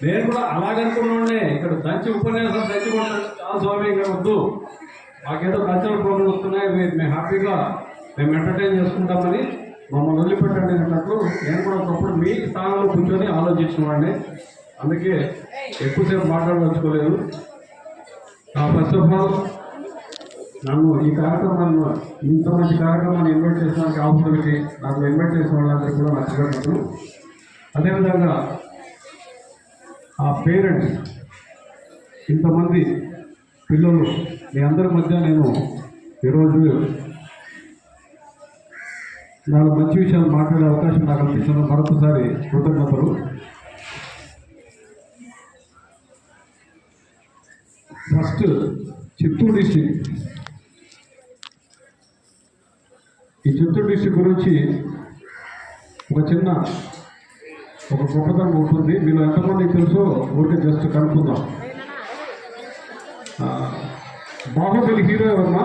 నేను కూడా అలాగనుకున్నానే ఇక్కడ దంచి ఉపన్యాసం దంచి చాలా స్వామి ఇక్కడ వద్దు, మాకేదో కల్చరల్ ప్రోగ్రామ్ వస్తున్నాయి, మేము హ్యాపీగా మేము ఎంటర్టైన్ చేసుకుంటామని మమ్మల్ని వదిలిపెట్టండి అన్నట్లు నేను కూడా ఒకప్పుడు మీ స్థానంలో కూర్చొని ఆలోచించిన వాడిని. అందుకే ఎక్కువసేపు మాట్లాడదలుచుకోలేదు. ఫస్ట్ ఆఫ్ ఆల్ నన్ను ఈ కార్యక్రమాన్ని ఇంత మంచి కార్యక్రమాన్ని ఇన్వైట్ చేసినందుకు ఆఫీసర్కి నాకు ఇన్వైట్ చేసిన వాళ్ళందరికీ కూడా నచ్చగలుగుతాను. అదేవిధంగా ఆ పేరెంట్స్ ఇంతమంది పిల్లలు మీ అందరి మధ్య నేను ఈరోజు 4 మంచి విషయాలు మాట్లాడే అవకాశం నాకు కల్పించిన మరొకసారి కృతజ్ఞతలు. ఫస్ట్ చిత్తూరు డిస్టిక్, ఈ చిత్తూరు డిస్టిక్ గురించి ఒక గొప్పతనం ఉంటుంది. మీరు ఎంతమందికి తెలుసో ఊరికే జస్ట్ కనుక్కుందాం. బాహుబలి హీరో ఎవరమ్మా?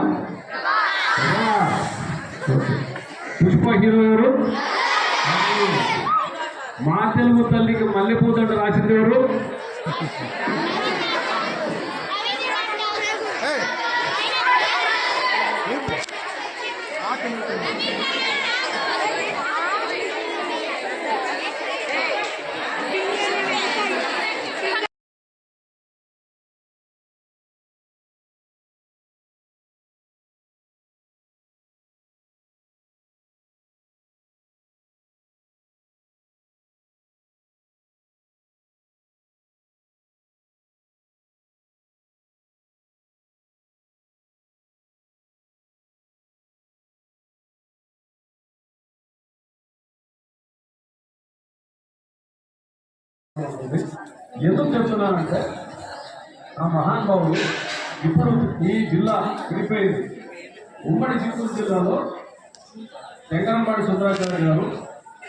ఓకే. పుష్ప హీరో ఎవరు? మా తెలుగు తల్లికి మల్లెపూదండ రాసింది ఎవరు? ఎందుకు చెప్తున్నానంటే ఆ మహానుభావులు ఇప్పుడు ఈ జిల్లా విడిపోయింది. ఉమ్మడి చిత్తూరు జిల్లాలో శంకరంపాడి సుందరాచార్య గారు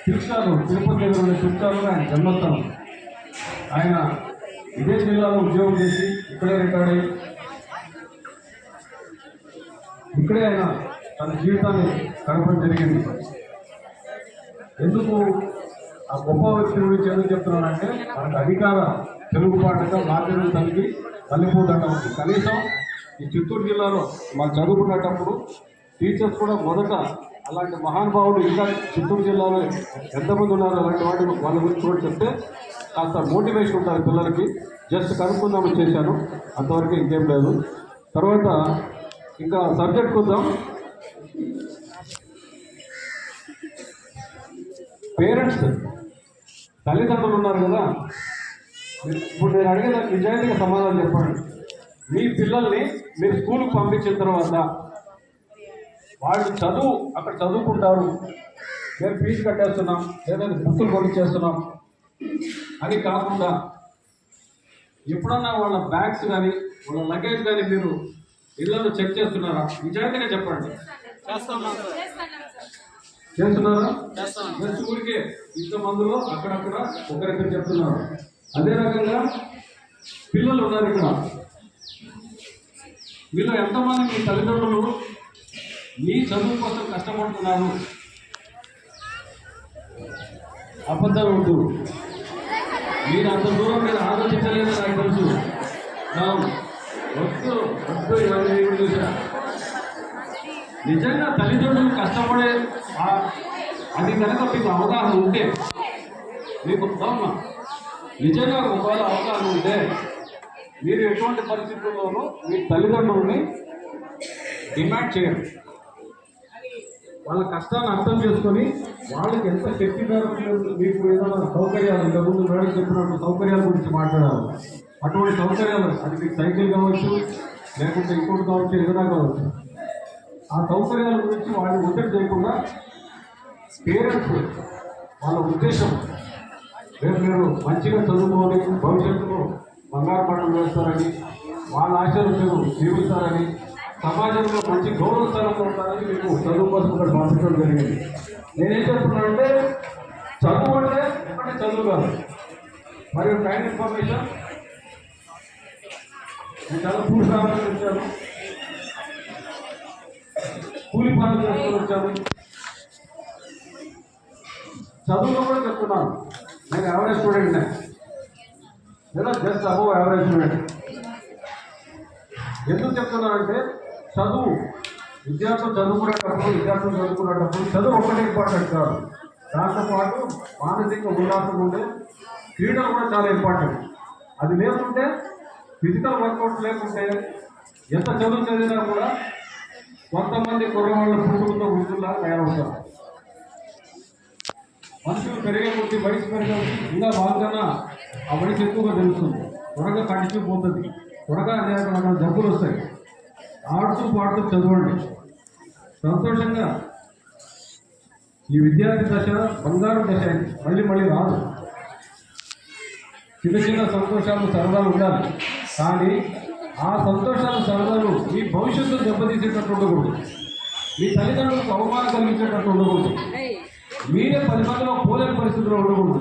పిలుస్తారు, తిరుపతి దగ్గర ఉండే పిలుస్తారు ఆయన జన్మస్థానం. ఆయన ఇదే జిల్లాలో ఉద్యోగం చేసి ఇక్కడే రిటైర్డ్ అయ్యి ఇక్కడే ఆయన తన జీవితాన్ని గడపడం జరిగింది. ఎందుకు ఆ గొప్ప వ్యక్తి గురించి ఎందుకు చెప్తున్నానంటే మనకు అధికార తెలుగు పాటగా మాధ్యమం తల్లి మల్లెపూదండ ఉంది. కనీసం ఈ చిత్తూరు జిల్లాలో మాకు చదువుకునేటప్పుడు టీచర్స్ కూడా మొదట అలాంటి మహానుభావులు ఇంకా చిత్తూరు జిల్లాలో ఎంతమంది ఉన్నారు అలాంటి వాళ్ళ గురించి కూడా చెప్తే కాస్త మోటివేషన్ ఉంటారు పిల్లలకి. జస్ట్ కనుక్కుందామని చేశాను, అంతవరకు ఇంకేం లేదు. తర్వాత ఇంకా సబ్జెక్ట్ వద్దాం. పేరెంట్స్ తల్లిదండ్రులు ఉన్నారు కదా, ఇప్పుడు నేను అడిగేదానికి నిజాయితీగా సమాధానం చెప్పండి. మీ పిల్లల్ని మీరు స్కూల్కి పంపించిన తర్వాత వాళ్ళు అక్కడ చదువుకుంటారు, మేము ఫీజు కట్టేస్తున్నాం లేదంటే బుక్కులు కొనిచ్చేస్తున్నాం అని కాకుండా ఎప్పుడన్నా వాళ్ళ బ్యాగ్స్ కానీ వాళ్ళ లగేజ్ కానీ మీరు ఇళ్లలో చెక్ చేస్తున్నారా? నిజాయితీగా చెప్పండి. చేస్తున్నారా? ఊరికే ఇంతమందిలో అక్కడక్కడ ఒకరిద్దరు చెప్తున్నారు. అదే రకంగా పిల్లలు ఉన్నారు ఇక్కడ, వీళ్ళు ఎంతమంది మీ తల్లిదండ్రులు మీ చదువు కోసం కష్టపడుతున్నారు? అబద్ధాలు వద్దు, మీరు అంత దూరం మీరు ఆలోచించలేదని నాకు తెలుసు. వద్దు ఇవన్నీ చూసా. నిజంగా తల్లిదండ్రులు కష్టపడే అది కనుక మీకు అవగాహన ఉంటే, మీకు నిజంగా ఒకవేళ అవగాహన ఉంటే మీరు ఎటువంటి పరిస్థితుల్లోనూ మీ తల్లిదండ్రులని డిమాండ్ చేయరు. వాళ్ళ కష్టాన్ని అర్థం చేసుకొని వాళ్ళకి ఎంత శక్తి మీకు ఏదైనా సౌకర్యాలు ఇంతకుముందు మేడం చెప్పినట్టు సౌకర్యాల గురించి మాట్లాడాలి. అటువంటి సౌకర్యాలు అది మీకు సైకిల్ కావచ్చు, లేకుంటే ఇంకోటి కావచ్చు, ఏదైనా కావచ్చు, ఆ సౌకర్యాల గురించి వాళ్ళు ఒత్తిడి చేయకుండా పేరెంట్స్ వాళ్ళ ఉద్దేశం రేపు మీరు మంచిగా చదువుకోవాలి, భవిష్యత్తులో బంగారు పంటలు వేస్తారని, వాళ్ళ ఆశలు జీవిస్తారని, సమాజంలో మంచి గౌరవ స్థానంలో ఉంటారని మీకు చదువు కోసం ఇక్కడ పంపించడం జరిగింది. నేనేం చెప్తున్నానంటే చదువు అంటే ఒకటే చదువు కాదు, మరియు టైం ఇన్ఫర్మేషన్. నేను చాలా పూర్తి సాధన వచ్చాను, కూలి పనులు చేసుకొని వచ్చాను. చదువులో కూడా చెప్తున్నాను, నేను ఎవరే స్టూడెంట్నే. లేదా జస్ట్ అబౌవ్ యావరేజ్ స్టూడెంట్. ఎందుకు చెప్తున్నానంటే చదువు విద్యార్థులు చదువుకునేటప్పుడు చదువు ఒక్కటే ఇంపార్టెంట్ కాదు, దాంతోపాటు మానసిక ఉల్లాసం ఉండే క్రీడలు కూడా చాలా ఇంపార్టెంట్. అది లేకుంటే ఫిజికల్ వర్కౌట్ లేకుంటే ఎంత చదువు చదివినా కూడా కొంతమంది కుర్రవాళ్ళు పుట్టుకతో వృద్ధుల్లా తయారవుతారు. మనుషులు పెరిగే కొద్ది వయసు పెరిగే ఇంకా వాళ్ళకన్నా ఆ వయసు ఎక్కువగా తెలుస్తుంది, త్వరగా కడిచిపోతుంది, త్వరగా అనేక జబ్బులు వస్తాయి. ఆడుతూ పాడుతూ చదవండి సంతోషంగా. ఈ విద్యార్థి దశ బంగారు దశ మళ్ళీ రాదు. చిన్న చిన్న సంతోషాలు సరదాలు ఉండాలి, కానీ ఆ సంతోషాలు సరదాలు మీ భవిష్యత్తు దెబ్బతీసేటట్టు ఉండకూడదు, మీ తల్లిదండ్రులకు అవమానం కలిగించేటట్టు ఉండకూడదు, మీరే 10 మందిలో పోలేని పరిస్థితిలో ఉండకూడదు.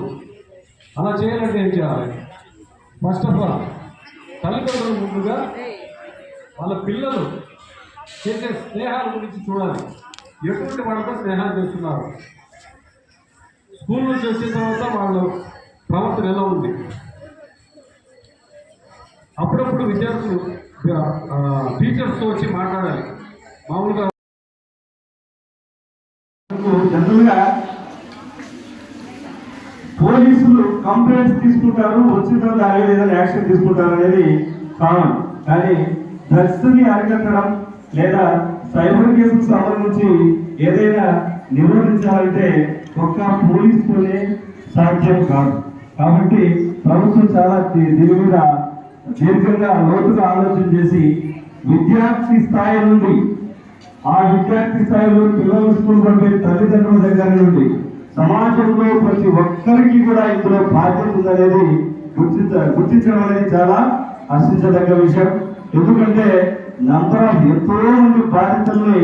అలా చేయాలంటే ఏం చేయాలి? ఫస్ట్ ఆఫ్ ఆల్ తల్లిదండ్రులు ముందుగా వాళ్ళ పిల్లలు చేసే స్నేహాల గురించి చూడాలి. ఎటువంటి వాళ్ళతో స్నేహాలు చేస్తున్నారు, స్కూల్ నుంచి వచ్చిన తర్వాత వాళ్ళ ప్రవర్తన ఎలా ఉంది. అప్పుడప్పుడు విద్యార్థులు టీచర్స్తో వచ్చి మాట్లాడాలి. మామూలుగా జనరల్గా పోలీసులు కంప్లైంట్స్ తీసుకుంటారు, వచ్చిన తర్వాత దాని మీద ఏదైనా యాక్షన్ తీసుకుంటారు అనేది కామన్. కానీ డ్రగ్స్ ని అరికట్టడం లేదా సైబర్ కేసుకు సంబంధించి ఏదైనా నిరోధించాలంటే ఒక్క పోలీసుతోనే సాధ్యం కాదు. కాబట్టి ప్రభుత్వం చాలా దీని మీద దీర్ఘంగా లోతుగా ఆలోచన చేసి విద్యార్థి స్థాయి నుండి ఆ విద్యార్థి స్థాయిలో పిల్లలు స్కూల్ పంపే తల్లిదండ్రుల దగ్గర నుండి సమాజంలో ప్రతి ఒక్కరికి కూడా ఇందులో బాధ్యత ఉందనేది గుర్తించడం అనేది చాలా హర్షించదగ్గ విషయం. ఎందుకంటే నంబర్ ఆఫ్ ఎంతో మంది బాధితుల్ని